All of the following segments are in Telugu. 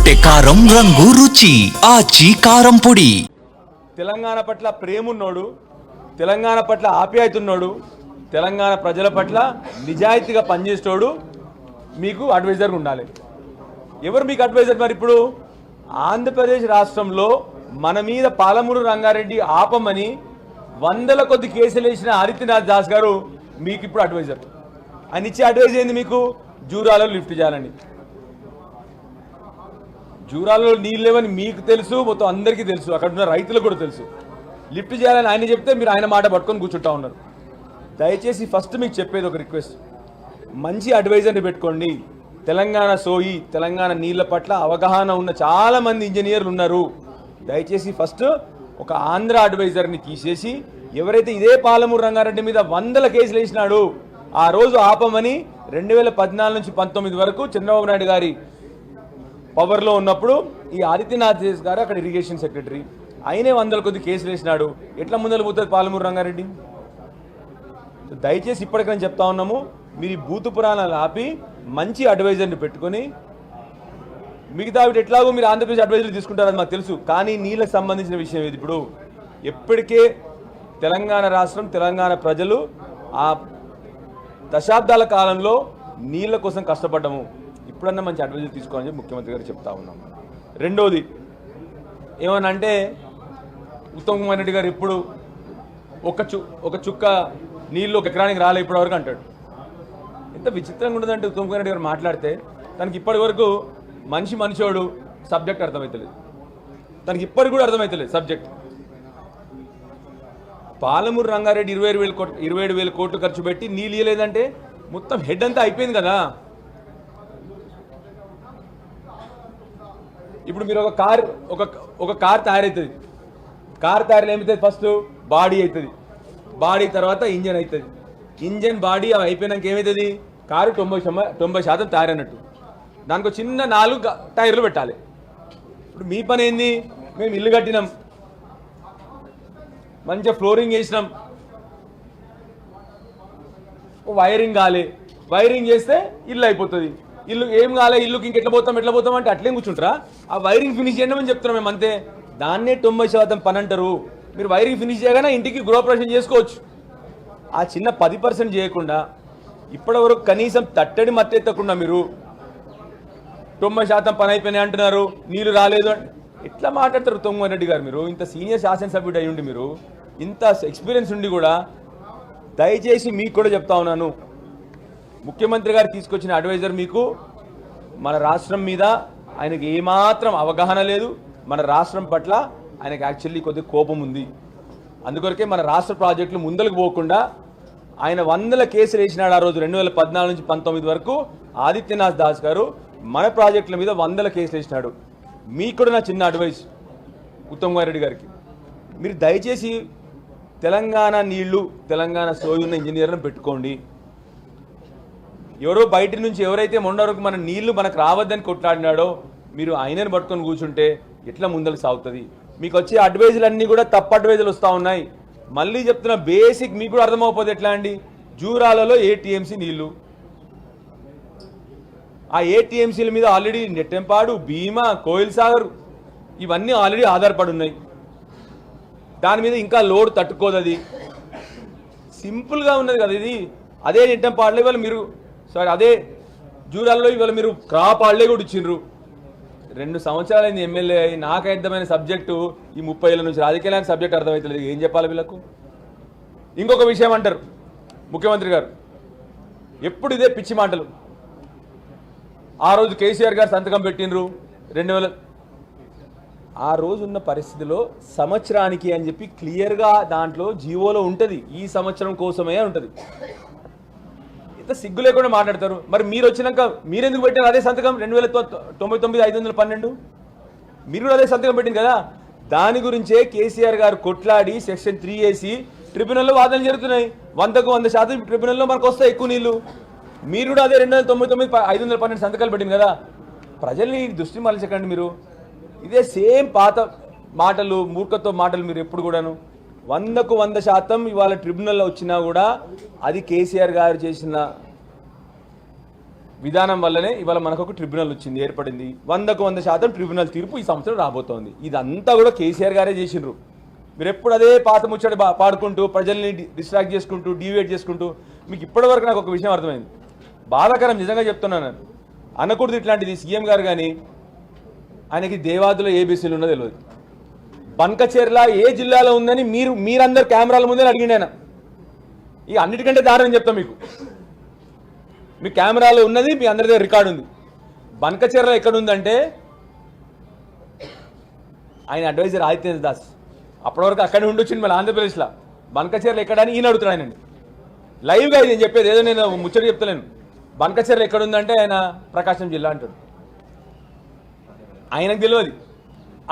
రొట్టె కారం రంగు రుచి ఆచి కారం పొడి. తెలంగాణ పట్ల ప్రేమున్నోడు, తెలంగాణ పట్ల ఆప్యాయతున్నోడు, తెలంగాణ ప్రజల పట్ల నిజాయితీగా పనిచేసేటోడు మీకు అడ్వైజర్గా ఉండాలి. ఎవరు మీకు అడ్వైజర్? మరి ఇప్పుడు ఆంధ్రప్రదేశ్ రాష్ట్రంలో మన మీద పాలమూరు రంగారెడ్డి ఆపమని వందల కొద్ది కేసులు వేసిన ఆదిత్యనాథ్ దాస్ గారు మీకు ఇప్పుడు అడ్వైజర్. ఆయన ఇచ్చే అడ్వైజ్ ఏంది? మీకు జూరాలలో లిఫ్ట్ చేయాలని. జూరాలలో నీళ్ళు లేవని మీకు తెలుసు, మొత్తం అందరికీ తెలుసు, అక్కడ ఉన్న రైతులకు కూడా తెలుసు. లిఫ్ట్ చేయాలని ఆయన చెప్తే మీరు ఆయన మాట పట్టుకొని కూర్చుంటా ఉన్నారు. దయచేసి ఫస్ట్ మీకు చెప్పేది ఒక రిక్వెస్ట్, మంచి అడ్వైజర్ని పెట్టుకోండి. తెలంగాణ సోయి, తెలంగాణ నీళ్ళ పట్ల అవగాహన ఉన్న చాలామంది ఇంజనీర్లు ఉన్నారు. దయచేసి ఫస్ట్ ఒక ఆంధ్ర అడ్వైజర్ని తీసేసి, ఎవరైతే ఇదే పాలమూరు రంగారెడ్డి మీద వందల కేసులు వేసినాడు ఆ రోజు ఆపమని 2014 నుంచి 19 వరకు చంద్రబాబు నాయుడు గారి పవర్లో ఉన్నప్పుడు ఈ ఆదిత్యనాథ్ దాస్ గారు అక్కడ ఇరిగేషన్ సెక్రటరీ, ఆయనే వందల కొద్ది కేసులు వేసినాడు. ఎట్లా ముందర పోతుంది పాలమూరు రంగారెడ్డి? దయచేసి ఇప్పటికైనా చెప్తా ఉన్నాము, మీరు ఈ భూత పురాణాలు ఆపి మంచి అడ్వైజర్ని పెట్టుకొని, మిగతా ఎట్లాగో మీరు ఆంధ్రప్రదేశ్ అడ్వైజర్లు తీసుకుంటారని మాకు తెలుసు, కానీ నీళ్ళకి సంబంధించిన విషయం ఇది. ఇప్పుడు ఎప్పటికే తెలంగాణ రాష్ట్రం, తెలంగాణ ప్రజలు ఆ దశాబ్దాల కాలంలో నీళ్ళ కోసం కష్టపడ్డాము. ఇప్పుడన్నా మంచి అడ్వైజర్ తీసుకోవాలని చెప్పి ముఖ్యమంత్రి గారు చెప్తా ఉన్నాం. రెండోది ఏమనంటే, ఉత్తమ్ కుమార్ రెడ్డి గారు ఇప్పుడు ఒక చుక్క నీళ్ళు ఒక ఎకరానికి రాలే ఇప్పటివరకు అంటాడు. ఎంత విచిత్రంగా ఉండదంటే ఉత్తమ్ కుమార్ రెడ్డి గారు మాట్లాడితే, తనకి ఇప్పటి వరకు మనిషోడు సబ్జెక్ట్ అర్థమవుతలేదు, తనకి ఇప్పటికి కూడా అర్థమవుతలేదు సబ్జెక్ట్. పాలమూరు రంగారెడ్డి 27,000 కోట్లు ఖర్చు పెట్టి నీళ్ళు ఇవ్వలేదంటే మొత్తం హెడ్ అంతా అయిపోయింది కదా. ఇప్పుడు మీరు ఒక కార్ తయారవుతుంది, కార్ తయారు ఏమవుతుంది? ఫస్ట్ బాడీ అవుతుంది, బాడీ తర్వాత ఇంజన్ అవుతుంది, ఇంజన్ బాడీ అయిపోయినాక ఏమవుతుంది? కారు 90% తయారైనట్టు. దానికి చిన్న 4 టైర్లు పెట్టాలి. ఇప్పుడు మీ పని ఏంది? మేము ఇల్లు కట్టినాం, మంచిగా ఫ్లోరింగ్ వేసినాం, వైరింగ్ కాలే, వైరింగ్ చేస్తే ఇల్లు అయిపోతుంది. ఇల్లు ఏం కాలే, ఇల్లుకి ఇంకెట్లా పోతాం అంటే అట్లేం కూర్చుంటారా? ఆ వైరింగ్ ఫినిష్ చేయడం అని చెప్తున్నాం మేము, అంతే. దాన్నే 90% పని అంటారు. మీరు వైరింగ్ ఫినిష్ చేయగానే ఇంటికి గృహప్రవేశం చేసుకోవచ్చు. ఆ చిన్న 10% చేయకుండా ఇప్పటివరకు కనీసం తట్టడి మత్తెత్తకుండా మీరు 90% పని అయిపోయినాయి అంటున్నారు, నీళ్ళు రాలేదు అంటే ఎట్లా మాట్లాడతారు ఉత్తమ్ కుమార్ రెడ్డి గారు? మీరు ఇంత సీనియర్ శాసనసభ్యుడు అయ్యుండి, మీరు ఇంత ఎక్స్పీరియన్స్ ఉండి కూడా, దయచేసి మీకు కూడా చెప్తా ఉన్నాను, ముఖ్యమంత్రి గారు తీసుకొచ్చిన అడ్వైజర్ మీకు మన రాష్ట్రం మీద ఆయనకి ఏమాత్రం అవగాహన లేదు. మన రాష్ట్రం పట్ల ఆయనకు యాక్చువల్లీ కొద్దిగా కోపం ఉంది. అందుకొరకే మన రాష్ట్ర ప్రాజెక్టులు ముందలకు పోకుండా ఆయన వందల కేసులు వేసినాడు ఆ రోజు 2014 నుంచి 19 వరకు. ఆదిత్యనాథ్ దాస్ గారు మన ప్రాజెక్టుల మీద వందల కేసులు వేసినాడు. మీకు కూడా నా చిన్న అడ్వైస్ ఉత్తమ్ కుమార్ రెడ్డి గారికి, మీరు దయచేసి తెలంగాణ నీళ్లు, తెలంగాణ సోయున్న ఇంజనీర్లను పెట్టుకోండి. ఎవరో బయట నుంచి ఎవరైతే మొన్నవరకు మన నీళ్లు మనకు రావద్దని కొట్లాడినాడో, మీరు ఆయనను పట్టుకొని కూర్చుంటే ఎట్లా ముందరకు సాగుతుంది? మీకు వచ్చే అడ్వైజులు అన్నీ కూడా తప్పు అడ్వైజులు వస్తూ ఉన్నాయి. మళ్ళీ చెప్తున్నా, బేసిక్ మీకు కూడా అర్థమైపోతుంది ఎట్లా అండి. జూరాలలో 8 TMC నీళ్లు, ఆ 8 TMCల మీద ఆల్రెడీ నెట్టెంపాడు, భీమా, కోయిల్ సాగర్ ఇవన్నీ ఆల్రెడీ ఆధారపడి ఉన్నాయి. దాని మీద ఇంకా లోడ్ తట్టుకోదు. అది సింపుల్గా ఉన్నది కదా ఇది. అదే నెట్టెంపాడులో ఇవాళ మీరు అదే జూరాల్లో ఇవాళ మీరు క్రాప్ ఆడలే కూడా ఇచ్చిండ్రు. 2 సంవత్సరాలైంది ఎమ్మెల్యే అయ్యి. నాకు అర్థమైన సబ్జెక్టు ఈ 30 ఏళ్ళ నుంచి రాజకీయాలకు సబ్జెక్ట్ అర్థమవుతలేదు. ఏం చెప్పాలి వీళ్ళకు? ఇంకొక విషయం అంటారు ముఖ్యమంత్రి గారు, ఎప్పుడు ఇదే పిచ్చి మాటలు. ఆ రోజు కేసీఆర్ గారు సంతకం పెట్టినరు 2000. ఆ రోజు ఉన్న పరిస్థితిలో సంవత్సరానికి అని చెప్పి క్లియర్గా దాంట్లో జీవోలో ఉంటుంది, ఈ సంవత్సరం కోసమే ఉంటుంది. ఇంత సిగ్గు లేకుండా మాట్లాడతారు. మరి మీరు వచ్చినాక మీరెందుకు పెట్టారు అదే సంతకం? 2099/512 మీరు కూడా అదే సంతకం పెట్టింది కదా. దాని గురించే కేసీఆర్ గారు కొట్లాడి సెక్షన్ 3 వేసి ట్రిబ్యునల్లో వాదనలు జరుగుతున్నాయి. 100కు 100% ట్రిబ్యునల్లో మనకు వస్తాయి ఎక్కువ నీళ్లు. మీరు కూడా అదే 2099/512 సంతకాలు పెట్టింది కదా. ప్రజల్ని దృష్టి మరల్చకండి మీరు. ఇదే సేమ్ పాత మాటలు, మూర్ఖత్వ మాటలు మీరు ఎప్పుడు కూడాను. 100కు 100% ఇవాళ ట్రిబ్యునల్లో వచ్చినా కూడా అది కేసీఆర్ గారు చేసిన విధానం వల్లనే ఇవాళ మనకు ఒక ట్రిబ్యునల్ వచ్చింది, ఏర్పడింది. 100% ట్రిబ్యునల్ తీర్పు ఈ సంవత్సరం రాబోతోంది. ఇదంతా కూడా కేసీఆర్ గారే చేసిండ్రు. మీరు ఎప్పుడు అదే పాత ముచ్చట పాడుకుంటూ ప్రజల్ని డిస్ట్రాక్ట్ చేసుకుంటూ డీవియేట్ చేసుకుంటూ, మీకు ఇప్పటివరకు నాకు ఒక విషయం అర్థమైంది, బాధాకరం నిజంగా చెప్తున్నాను, అనకూడదు ఇట్లాంటిది. సీఎం గారు కానీ ఆయనకి దేవాదులో ఏ బీసీలు ఉన్నదో తెలియదు, బన్కచెర్ల ఏ జిల్లాలో ఉందని మీరందరు కెమెరాల ముందే అడిగిండి ఆయన. ఇక అన్నిటికంటే దారుణం చెప్తాం మీకు, మీ కెమెరాలో ఉన్నది, మీ అందరి దగ్గర రికార్డు ఉంది. బన్కచెర్ల ఎక్కడుందంటే ఆయన అడ్వైజర్ ఆదిత్య దాస్ అప్పటి వరకు అక్కడే ఉండొచ్చింది మళ్ళీ ఆంధ్రప్రదేశ్లో. బన్కచెర్ల ఎక్కడని ఈయన అడుగుతాడు ఆయనండి లైవ్గా. ఇది నేను చెప్పేది ఏదో నేను ముచ్చట చెప్తలేను. బన్కచెర్ల ఎక్కడుందంటే ఆయన ప్రకాశం జిల్లా అంటాడు. ఆయనకు తెలియదు,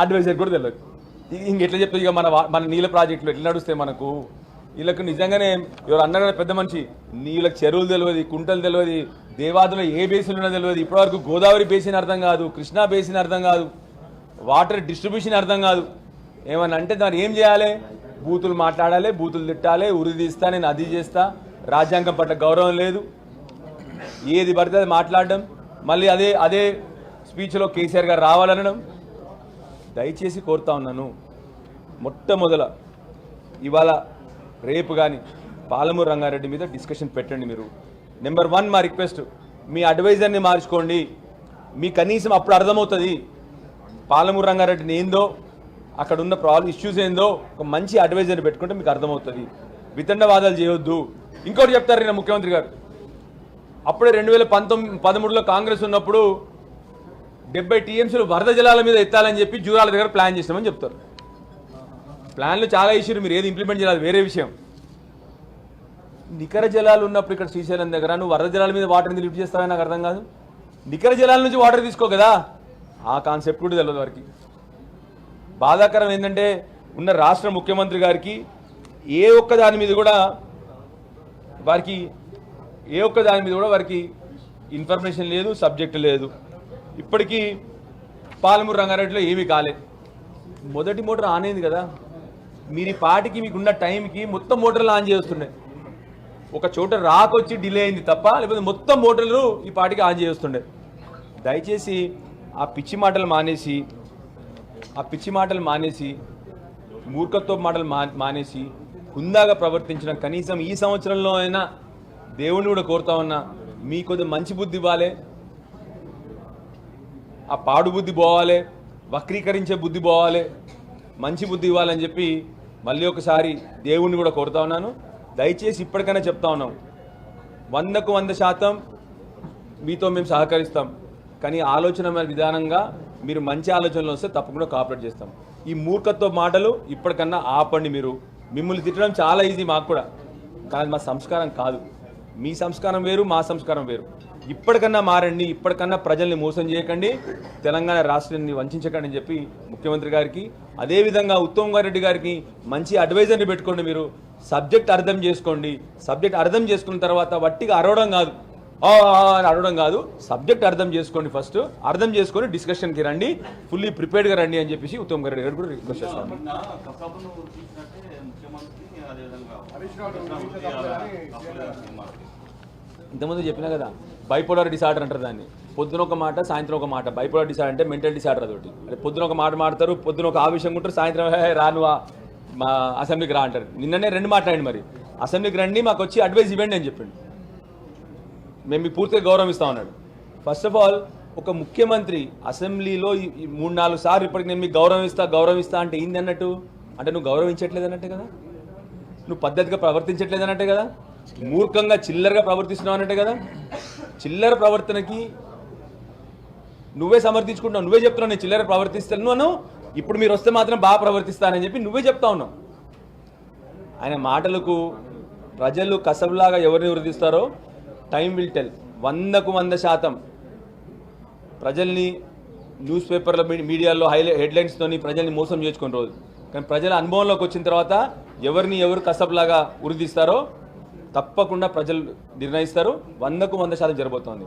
అడ్వైజర్ కూడా తెలియదు. ఇంకెట్లా చెప్తుంది ఇక మన నీళ్ళ ప్రాజెక్టులు ఎట్లా నడుస్తాయి మనకు. వీళ్ళకు నిజంగానే ఎవరు అన్నారు కదా పెద్ద మనిషి, నీళ్ళకి చెరువులు తెలియదు, కుంటలు తెలియదు, దేవాదులో ఏ బేసిన్ ఉన్నదో తెలియదు. ఇప్పటివరకు గోదావరి బేసిన్ అర్థం కాదు, కృష్ణా బేసిన్ అర్థం కాదు, వాటర్ డిస్ట్రిబ్యూషన్ అర్థం కాదు. ఏమన్నా అంటే దాన్ని ఏం చేయాలి, బూతులు మాట్లాడాలి, బూతులు తిట్టాలి, ఉరి తీస్తా, నేను అది చేస్తా, రాజ్యాంగం పట్ల గౌరవం లేదు, ఏది పడితే అది మాట్లాడడం, మళ్ళీ అదే స్పీచ్లో కేసీఆర్ గారు రావాలనడం. దయచేసి కోరుతా ఉన్నాను, మొట్టమొదల ఇవాళ రేపు కానీ పాలమూరు రంగారెడ్డి మీద డిస్కషన్ పెట్టండి మీరు. నెంబర్ 1 మా రిక్వెస్ట్, మీ అడ్వైజర్ని మార్చుకోండి. మీ కనీసం అప్పుడు అర్థమవుతుంది పాలమూరు రంగారెడ్డిని ఏందో, అక్కడ ఉన్న ఇష్యూస్ ఏందో. ఒక మంచి అడ్వైజర్ని పెట్టుకుంటే మీకు అర్థమవుతుంది. వితండవాదాలు చేయొద్దు. ఇంకోటి చెప్తారు నేను ముఖ్యమంత్రి గారు, అప్పుడే 2013లో కాంగ్రెస్ ఉన్నప్పుడు 70 టీఎంసీలు వరద జలాల మీద ఎత్తాలని చెప్పి జూరాల దగ్గర ప్లాన్ చేసినామని చెప్తారు. ప్లాన్లు చాలా ఇష్యూలు, మీరు ఏది ఇంప్లిమెంట్ చేయాలి వేరే విషయం. నికర జలాలు ఉన్నప్పుడు ఇక్కడ శ్రీశైలం దగ్గర నువ్వు వరద జలాల మీద వాటర్ని లిఫ్ట్ చేస్తావని నాకు అర్థం కాదు. నికర జలాల నుంచి వాటర్ తీసుకో కదా, ఆ కాన్సెప్ట్ కూడా తెలియదు వారికి. బాధాకరం ఏంటంటే ఉన్న రాష్ట్ర ముఖ్యమంత్రి గారికి ఏ ఒక్క దాని మీద కూడా వారికి ఇన్ఫర్మేషన్ లేదు, సబ్జెక్ట్ లేదు. ఇప్పటికీ పాలమూరు రంగారెడ్డిలో ఏమీ కాలేదు. మొదటి మోటార్ ఆన్ అయింది కదా, మీరు ఈ పాటికి మీకున్న టైంకి మొత్తం మోటార్లు ఆన్ చేస్తుండే. ఒక చోట రాకొచ్చి డిలే అయింది తప్ప, లేకపోతే మొత్తం మోటార్లు ఈ పాటికి ఆన్ చేస్తుండే. దయచేసి ఆ పిచ్చి మాటలు మానేసి మూర్ఖత్వ మాటలు మానేసి హుందాగా ప్రవర్తించడం. కనీసం ఈ సంవత్సరంలో అయినా దేవుణ్ణి కూడా కోరుతా ఉన్నా, మీ కొద్దిగా మంచి బుద్ధి ఇవ్వాలి, ఆ పాడు బుద్ధి పోవాలి, వక్రీకరించే బుద్ధి పోవాలి, మంచి బుద్ధి ఇవ్వాలని చెప్పి మళ్ళీ ఒకసారి దేవుణ్ణి కూడా కోరుతా ఉన్నాను. దయచేసి ఇప్పటికైనా చెప్తా ఉన్నాం, 100కు 100% మీతో మేము సహకరిస్తాం. కానీ ఆలోచన విధానంగా మీరు మంచి ఆలోచనలు వస్తే తప్పకుండా కోఆపరేట్ చేస్తాం. ఈ మూర్ఖత్వ మాటలు ఇప్పటికన్నా ఆపండి. మిమ్మల్ని తిట్టడం చాలా ఈజీ మాకు కూడా, కానీ మా సంస్కారం కాదు. మీ సంస్కారం వేరు, మా సంస్కారం వేరు. ఇప్పటికన్నా మారండి, ఇప్పటికన్నా ప్రజల్ని మోసం చేయకండి, తెలంగాణ రాష్ట్రాన్ని వంచకండి అని చెప్పి ముఖ్యమంత్రి గారికి, అదేవిధంగా ఉత్తమ్ రెడ్డి గారికి మంచి అడ్వైజర్ని పెట్టుకోండి. మీరు సబ్జెక్ట్ అర్థం చేసుకోండి. సబ్జెక్ట్ అర్థం చేసుకున్న తర్వాత వట్టిగా అరవడం కాదు, సబ్జెక్ట్ అర్థం చేసుకోండి. ఫస్ట్ అర్థం చేసుకొని డిస్కషన్కి రండి, ఫుల్లీ ప్రిపేర్డ్గా రండి అని చెప్పేసి ఉత్తమ్ రెడ్డి గారు కూడా రిక్వెస్ట్ చేస్తాను. ఇంతకుముందు చెప్పినా కదా, బైపోలార్ డిసార్డర్ అంటారు దాన్ని. పొద్దున ఒక మాట, సాయంత్రం ఒక మాట. బైపోలార్ డిసార్డర్ అంటే మెంటల్ డిసార్డర్ అదొకటి. అంటే పొద్దున ఒక మాట మాడతారు, పొద్దున ఒక ఆవేశంగా ఉంటారు, సాయంత్రం రాను మా అసెంబ్లీకి రా అంటారు. నిన్ననే 2 మాట్లాడండి, మరి అసెంబ్లీకి రండి, మాకు వచ్చి అడ్వైజ్ ఇవ్వండి అని చెప్పిండు. మేము మీకు పూర్తిగా గౌరవం ఇస్తాం అన్నాడు. ఫస్ట్ ఆఫ్ ఆల్ ఒక ముఖ్యమంత్రి అసెంబ్లీలో 3-4 సార్లు ఇప్పటికి నేను మీకు గౌరవం ఇస్తా అంటే ఏంది అన్నట్టు? అంటే నువ్వు గౌరవించట్లేదు అన్నట్టే కదా, నువ్వు పద్ధతిగా ప్రవర్తించట్లేదు అన్నట్టే కదా, మూర్ఖంగా చిల్లరగా ప్రవర్తిస్తున్నావు అన్నట్టే కదా. చిల్లర ప్రవర్తనకి నువ్వే సమర్థించుకుంటున్నావు, నువ్వే చెప్తున్నావు నేను చిల్లర ప్రవర్తిస్తాను, ఇప్పుడు మీరు వస్తే మాత్రం బాగా ప్రవర్తిస్తానని చెప్పి నువ్వే చెప్తా ఉన్నావు. ఆయన మాటలకు ప్రజలు కసబులాగా ఎవరిని వృద్ధిస్తారో టైం విల్ టెల్. 100కు 100% ప్రజల్ని న్యూస్ పేపర్ల మీడియాలో హెడ్లైన్స్తోని ప్రజల్ని మోసం చేసుకుని రోజు, కానీ ప్రజల అనుభవంలోకి వచ్చిన తర్వాత ఎవరు కసబులాగా వృద్ధిస్తారో తప్పకుండా ప్రజలు నిర్ణయిస్తారు. 100కు 100% జరగబోతోంది.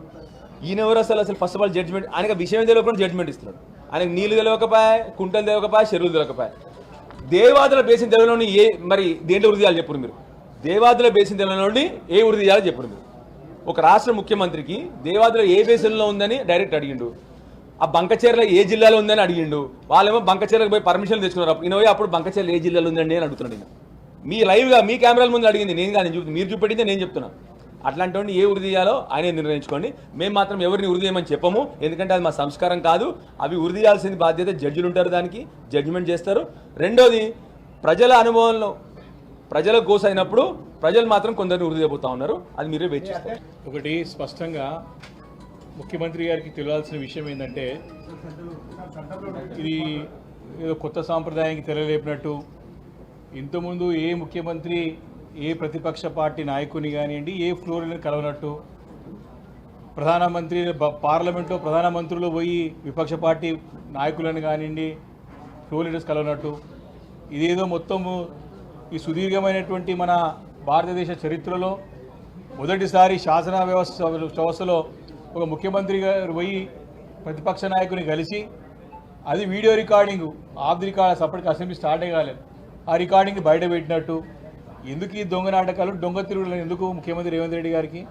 ఈయనెవరు అసలు ఫస్ట్ ఆఫ్ ఆల్ జడ్జ్మెంట్, ఆయనకు విషయం తెలియకుండా జడ్జ్మెంట్ ఇస్తున్నాడు. ఆయనకు నీళ్ళు తెలియకపోయా, కుంటలు తెలియకపోయా, చెరువులు తెలియకపోయా. దేవాదుల బేసిన్ తెలియని మరి దేంట్లో వృద్ధి చేయాలి చెప్పుడు మీరు? దేవాదుల బేసిన్ తెలియని ఏ వృద్ధి చేయాలో చెప్పుడు మీరు? ఒక రాష్ట్ర ముఖ్యమంత్రికి దేవాదుల ఏ బేసిన్లో ఉందని డైరెక్ట్ అడిగిండు, ఆ బంకచర్ల ఏ జిల్లాలో ఉందని అడిగిండు. వాళ్ళేమో బంకచర్లకు పోయి పర్మిషన్ తెచ్చుకున్నారు. అప్పుడు బంకచర్ల ఏ జిల్లాలో ఉందండి అని అడుగుతున్నాడు నేను. మీ లైవ్గా మీ కెమెరాల ముందు అడిగింది నేను కానీ మీరు చూపెట్టిందే నేను చెప్తున్నా. అట్లాంటి ఏ ఉరి తీయాలో ఆయనే నిర్ణయించుకోండి. మేము మాత్రం ఎవరిని ఉరి తీయమని చెప్పము, ఎందుకంటే అది మా సంస్కారం కాదు. అవి ఉరి తీయాల్సిన బాధ్యత జడ్జిలు ఉంటారు, దానికి జడ్జిమెంట్ చేస్తారు. రెండోది, ప్రజల అనుభవంలో ప్రజల గోస అయినప్పుడు ప్రజలు మాత్రం కొందరిని ఉరి తీయబోతా ఉన్నారు, అది మీరే వెయిట్ చేస్తారు. ఒకటి స్పష్టంగా ముఖ్యమంత్రి గారికి తెలియాల్సిన విషయం ఏంటంటే, ఇది ఏదో కొత్త సాంప్రదాయానికి తెరలేపినట్టు ఇంతకుముందు ఏ ముఖ్యమంత్రి ఏ ప్రతిపక్ష పార్టీ నాయకుని కానివ్వండి ఏ ఫ్లోర్లను కలవనట్టు, ప్రధానమంత్రి పార్లమెంట్లో ప్రధానమంత్రులు పోయి విపక్ష పార్టీ నాయకులను కానివ్వండి ఫ్లోర్ లీడర్స్ కలవనట్టు, ఇదేదో మొత్తము ఈ సుదీర్ఘమైనటువంటి మన భారతదేశ చరిత్రలో మొదటిసారి శాసన వ్యవస్థలో ఒక ముఖ్యమంత్రి గారు పోయి ప్రతిపక్ష నాయకుని కలిసి, అది video recording of the record, అప్పటికి అసెంబ్లీ స్టార్ట్ కాలేదు, ఆ రికార్డింగ్ని బయట పెట్టినట్టు. ఎందుకు ఈ దొంగ నాటకాలు, దొంగ తిరుగులు ఎందుకు ముఖ్యమంత్రి రేవంత్ రెడ్డి గారికి?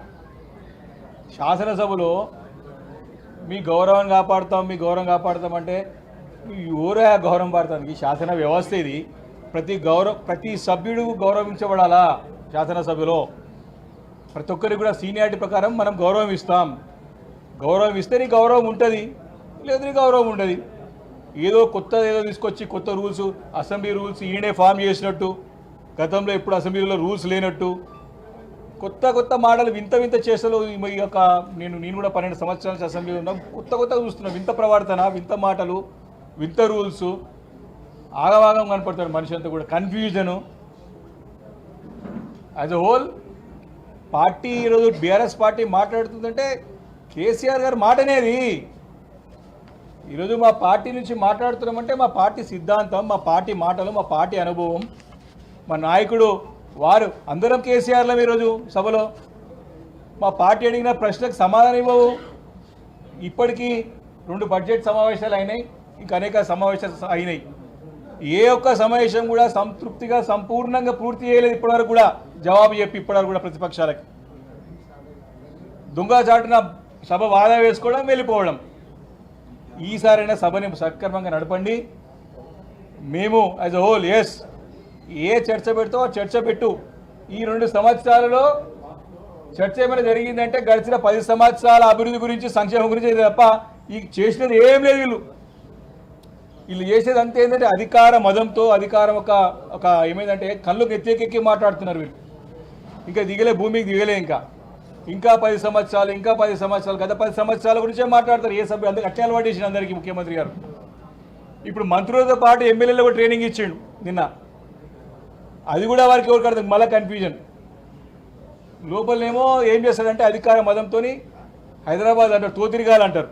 శాసనసభలో మీ గౌరవం కాపాడుతాం అంటే ఎవరో గౌరవం పాడతానికి? శాసన వ్యవస్థ ఇది. ప్రతి సభ్యుడు గౌరవించబడాలా శాసనసభలో. ప్రతి ఒక్కరికి కూడా సీనియారిటీ ప్రకారం మనం గౌరవం ఇస్తాం. గౌరవం ఇస్తే నీ గౌరవం ఉంటుంది, లేదు నీ గౌరవం ఉండదు. ఏదో తీసుకొచ్చి కొత్త రూల్స్, అసెంబ్లీ రూల్స్ ఈయనే ఫామ్ చేసినట్టు, గతంలో ఎప్పుడు అసెంబ్లీలో రూల్స్ లేనట్టు కొత్త మాటలు, వింత చేసలు. ఈ యొక్క నేను కూడా 12 సంవత్సరాల నుంచి అసెంబ్లీలో ఉన్నాం, కొత్త చూస్తున్నాం. వింత ప్రవర్తన, వింత మాటలు, వింత రూల్స్, ఆగవాగం కనపడతాడు మనిషి అంతా కూడా. Confusion. As a whole party ఈరోజు బీఆర్ఎస్ పార్టీ మాట్లాడుతుందంటే కేసీఆర్ గారు మాటనేది. ఈరోజు మా పార్టీ నుంచి మాట్లాడుతున్నామంటే మా పార్టీ సిద్ధాంతం, మా పార్టీ మాటలు, మా పార్టీ అనుభవం, మా నాయకుడు వారు అందరం కేసీఆర్లం. ఈరోజు సభలో మా పార్టీ అడిగిన ప్రశ్నకు సమాధానం ఇవ్వవు. ఇప్పటికీ 2 బడ్జెట్ సమావేశాలు అయినాయి, ఇంకా అనేక సమావేశాలు అయినాయి. ఏ ఒక్క సమావేశం కూడా సంతృప్తిగా సంపూర్ణంగా పూర్తి చేయలేదు ఇప్పటివరకు కూడా. జవాబు చెప్పి ఇప్పటివరకు కూడా ప్రతిపక్షాలకి దొంగచాటున సభ వాదా వేసుకోవడం, వెళ్ళిపోవడం. ఈసారైనా సభని సక్రమంగా నడపండి. మేము యాజ్ అ హోల్ ఏ చర్చ పెడతావో చర్చ పెట్టు. ఈ 2 సంవత్సరాలలో చర్చ ఏమైనా జరిగిందంటే గడిచిన 10 సంవత్సరాల అభివృద్ధి గురించి, సంక్షేమం గురించి తప్ప ఈ చేసినది ఏం లేదు. వీళ్ళు చేసేది అంతే ఏంటంటే అధికార మదంతో, అధికారం ఒక ఏమైందంటే కళ్ళకు ఎత్తెక్కి మాట్లాడుతున్నారు వీళ్ళు. ఇంకా భూమికి దిగలే. ఇంకా 10 సంవత్సరాలు గత 10 సంవత్సరాల గురించే మాట్లాడతారు ఏ సభ్యులు. అందుకే అట్టే అలవాటు చేసిన అందరికీ ముఖ్యమంత్రి గారు. ఇప్పుడు మంత్రులతో పాటు ఎమ్మెల్యేలు కూడా ట్రైనింగ్ ఇచ్చిండు నిన్న. అది కూడా వారికి ఎవరికి అర్థం, మళ్ళీ కన్ఫ్యూజన్. లోపలనేమో ఏం చేస్తాడంటే అధికార మదంతో హైదరాబాద్ అంటారు, తోతిరిగాలు అంటారు.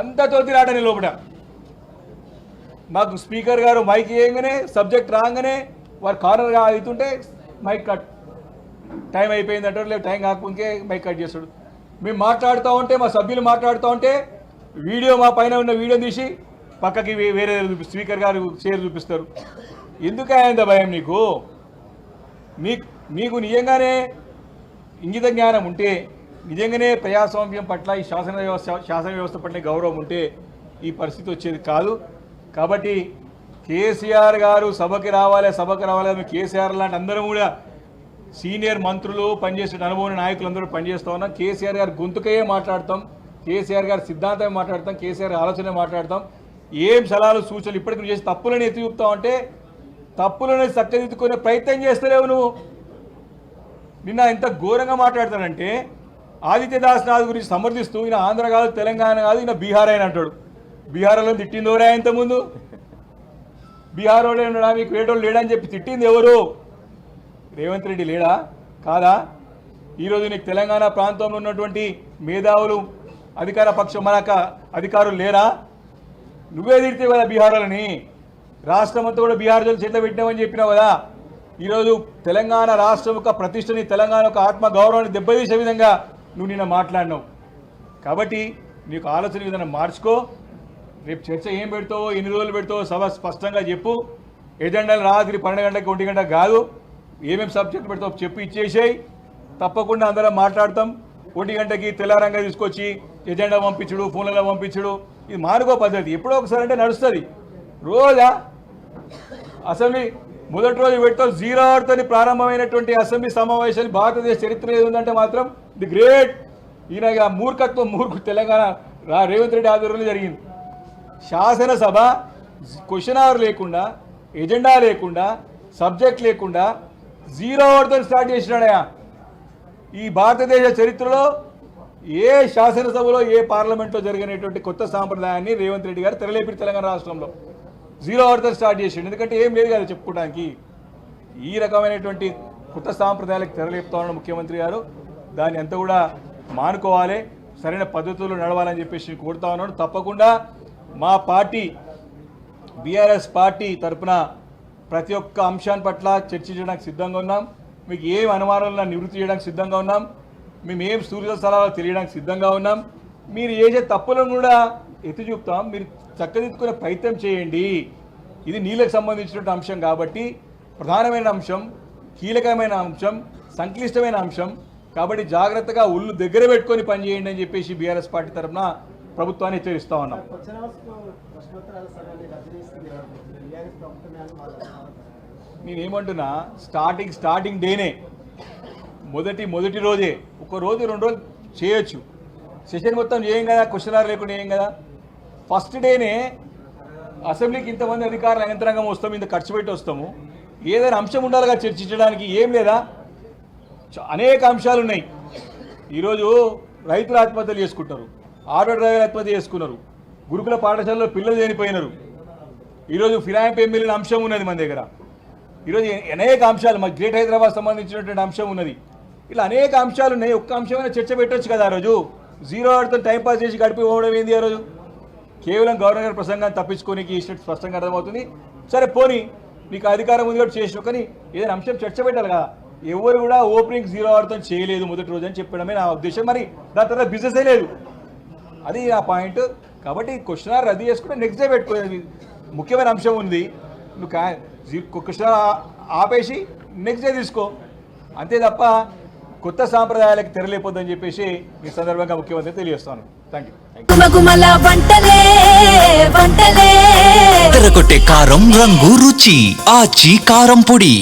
అంత తోతిరాటని లోపల. మాకు స్పీకర్ గారు మైక్ వేయగానే, సబ్జెక్ట్ రాగానే వారు కార్నర్గా అవుతుంటే మైక్ కట్, టైం అయిపోయింది అంటారు, లేదు టైం కాకపోతే మైక్ కట్ చేస్తాడు. మేము మాట్లాడుతూ ఉంటే, మా సభ్యులు మాట్లాడుతూ ఉంటే వీడియో, మా పైన ఉన్న వీడియో తీసి పక్కకి వేరే స్పీకర్ గారు షేర్ చూపిస్తారు. ఎందుకు అయింద భయం నీకు? మీకు నిజంగానే ఇంగిత జ్ఞానం ఉంటే, నిజంగానే ప్రజాస్వామ్యం పట్ల, ఈ శాసన వ్యవస్థ పట్ల గౌరవం ఉంటే ఈ పరిస్థితి వచ్చేది కాదు. కాబట్టి కేసీఆర్ గారు సభకి రావాలి. కేసీఆర్ లాంటి అందరం కూడా సీనియర్ మంత్రులు, పనిచేసే అనుభవం నాయకులందరూ పనిచేస్తూ ఉన్నాం. కేసీఆర్ గారి గొంతుకయే మాట్లాడతాం, కేసీఆర్ గారి సిద్ధాంతమే మాట్లాడతాం, కేసీఆర్ ఆలోచనే మాట్లాడతాం. ఏం సలహాలు సూచనలు ఇప్పటికి చేసి తప్పులను ఎత్తి చూపుతావంటే తప్పులను చక్కదిద్దుకునే ప్రయత్నం చేస్తలేవు నువ్వు. నిన్న ఎంత ఘోరంగా మాట్లాడతానంటే ఆదిత్యదాస్నాథ్ గురించి సమర్థిస్తూ, ఈయన ఆంధ్ర కాదు, తెలంగాణ కాదు, ఈయన బీహార్ అయిన అంటాడు. బీహార్లో తిట్టిందోరా ఇంతకుముందు? బీహార్ వాళ్ళే ఉన్నాడా, మీకు వేటోళ్ళు లేడా అని చెప్పి తిట్టింది ఎవరు? రేవంత్ రెడ్డి లేడా? కాదా? ఈరోజు నీకు తెలంగాణ ప్రాంతంలో ఉన్నటువంటి మేధావులు, అధికార పక్షం మనక అధికారులు లేరా? నువ్వే తిడితే కదా బీహార్ వాళ్ళని. రాష్ట్రం అంతా కూడా బీహార్ చెట్ల పెట్టినామని చెప్పినావు కదా. ఈరోజు తెలంగాణ రాష్ట్రం యొక్క ప్రతిష్టని, తెలంగాణ యొక్క ఆత్మ గౌరవాన్ని దెబ్బతీసే విధంగా నువ్వు నిన్న మాట్లాడినావు. కాబట్టి నీకు ఆలోచన విధానం మార్చుకో. రేపు చర్చ ఏం పెడతావో, ఎన్ని రోజులు పెడతావో సభ స్పష్టంగా చెప్పు. ఎజెండాలు రాత్రి 12 గంటలకు 1 గంట కాదు, ఏమేమి సబ్జెక్ట్ పెడతావు చెప్పు, ఇచ్చేసేయి. తప్పకుండా అందరం మాట్లాడతాం. 1 గంటకి తెల్లారంగా తీసుకొచ్చి ఎజెండా పంపించుడు, ఫోన్లలో పంపించుడు, ఇది మానుకో పద్ధతి. ఎప్పుడో ఒకసారి అంటే నడుస్తుంది. రోజా అసెంబ్లీ మొదటి రోజు పెడితే 0 hourతో ప్రారంభమైనటువంటి అసెంబ్లీ సమావేశాలు భారతదేశ చరిత్ర ఏది ఉందంటే మాత్రం ది గ్రేట్ ఈయన మూర్ఖ తెలంగాణ రేవంత్ రెడ్డి ఆధ్వర్యంలో జరిగింది. శాసనసభ క్వశ్చన్ అవర్ లేకుండా, ఎజెండా లేకుండా, సబ్జెక్ట్ లేకుండా 0 hourతో స్టార్ట్ చేసినాడయా. ఈ భారతదేశ చరిత్రలో ఏ శాసనసభలో ఏ పార్లమెంట్లో జరిగినటువంటి కొత్త సాంప్రదాయాన్ని రేవంత్ రెడ్డి గారు తెరలేపి తెలంగాణ రాష్ట్రంలో 0 hourతో స్టార్ట్ చేసిండు. ఎందుకంటే ఏం లేదు కదా చెప్పుకోవడానికి. ఈ రకమైనటువంటి కొత్త సాంప్రదాయాలకు తెరలేపుతా ఉన్న ముఖ్యమంత్రి గారు దాన్ని అంతా కూడా మానుకోవాలి, సరైన పద్ధతుల్లో నడవాలని చెప్పేసి కోరుతా ఉన్నాను. తప్పకుండా మా పార్టీ బీఆర్ఎస్ పార్టీ తరఫున ప్రతి ఒక్క అంశాన్ని పట్ల చర్చించడానికి సిద్ధంగా ఉన్నాం. మీకు ఏం అనుమానాలను నివృత్తి చేయడానికి సిద్ధంగా ఉన్నాం. మేము ఏం సూర్య స్థలాలు తెలియడానికి సిద్ధంగా ఉన్నాం. మీరు చేసే తప్పులను కూడా ఎత్తి చూపుతాం. మీరు చక్కదిద్దుకునే ప్రయత్నం చేయండి. ఇది నీళ్ళకు సంబంధించినటువంటి అంశం కాబట్టి ప్రధానమైన అంశం, కీలకమైన అంశం, సంక్లిష్టమైన అంశం కాబట్టి జాగ్రత్తగా ఒళ్ళు దగ్గర పెట్టుకొని పనిచేయండి అని చెప్పేసి బీఆర్ఎస్ పార్టీ తరఫున ప్రభుత్వాన్ని హెచ్చరిస్తా ఉన్నాం. నేనేమంటున్నా, స్టార్టింగ్ డేనే మొదటి రోజే 1 రోజు 2 రోజులు చేయొచ్చు, సెషన్ మొత్తం చేయం కదా, క్వశ్చన్ అవర్ లేకుండా చేయం కదా. ఫస్ట్ డేనే అసెంబ్లీకి ఇంతమంది అధికారులు యంత్రాంగం వస్తాము, ఇంత ఖర్చు పెట్టి వస్తాము, ఏదైనా అంశం ఉండాలిగా చర్చించడానికి. ఏం లేదా, అనేక అంశాలు ఉన్నాయి. ఈరోజు రైతులు ఆత్మహత్యలు చేసుకుంటారు, ఆటో డ్రైవర్లు ఆత్మహత్య చేసుకున్నారు, గురుకుల పాఠశాలలో పిల్లలు చనిపోయినారు, ఈరోజు ఫిరాయింపు ఎమ్మెల్యేల అంశం ఉన్నది మన దగ్గర, ఈరోజు అనేక అంశాలు, మా గ్రేట్ హైదరాబాద్ సంబంధించినటువంటి అంశం ఉన్నది. ఇలా అనేక అంశాలు ఉన్నాయి. ఒక్క అంశమైనా చర్చ పెట్టవచ్చు కదా. ఆ రోజు 0 hourతో టైంపాస్ చేసి గడిపి పోవడం ఏంది? ఆ రోజు కేవలం గవర్నర్ గారి ప్రసంగాన్ని తప్పించుకోనికి ఇష్టం స్పష్టంగా అర్థమవుతుంది. సరే పోనీ నీకు అధికారం ఉంది కాబట్టి చేసినావు, కానీ ఏదైనా అంశం చర్చ పెట్టాలి కదా. ఎవరు కూడా ఓపెనింగ్ 0 hourతో చేయలేదు మొదటి రోజు అని చెప్పడమే నా ఉద్దేశం. మరి దాని తర్వాత బిజినెసే లేదు, అది నా పాయింట్. కాబట్టి క్వశ్చన్ అవర్ రద్దు చేసుకుంటే నెక్స్ట్ డే పెట్టుకోవాలి. ముఖ్యమైన అంశం ఉంది, నువ్వు క్వశ్చన్ ఆపేసి నెక్స్ట్ డే తీసుకో, అంతే తప్ప కొత్త సాంప్రదాయాలకు తెరలేపోద్దని చెప్పేసి ఈ సందర్భంగా ముఖ్యమంత్రి తెలియజేస్తాను. Thank you. తెరకొట్టే కారం రంగు రుచి ఆచి కారం పొడి.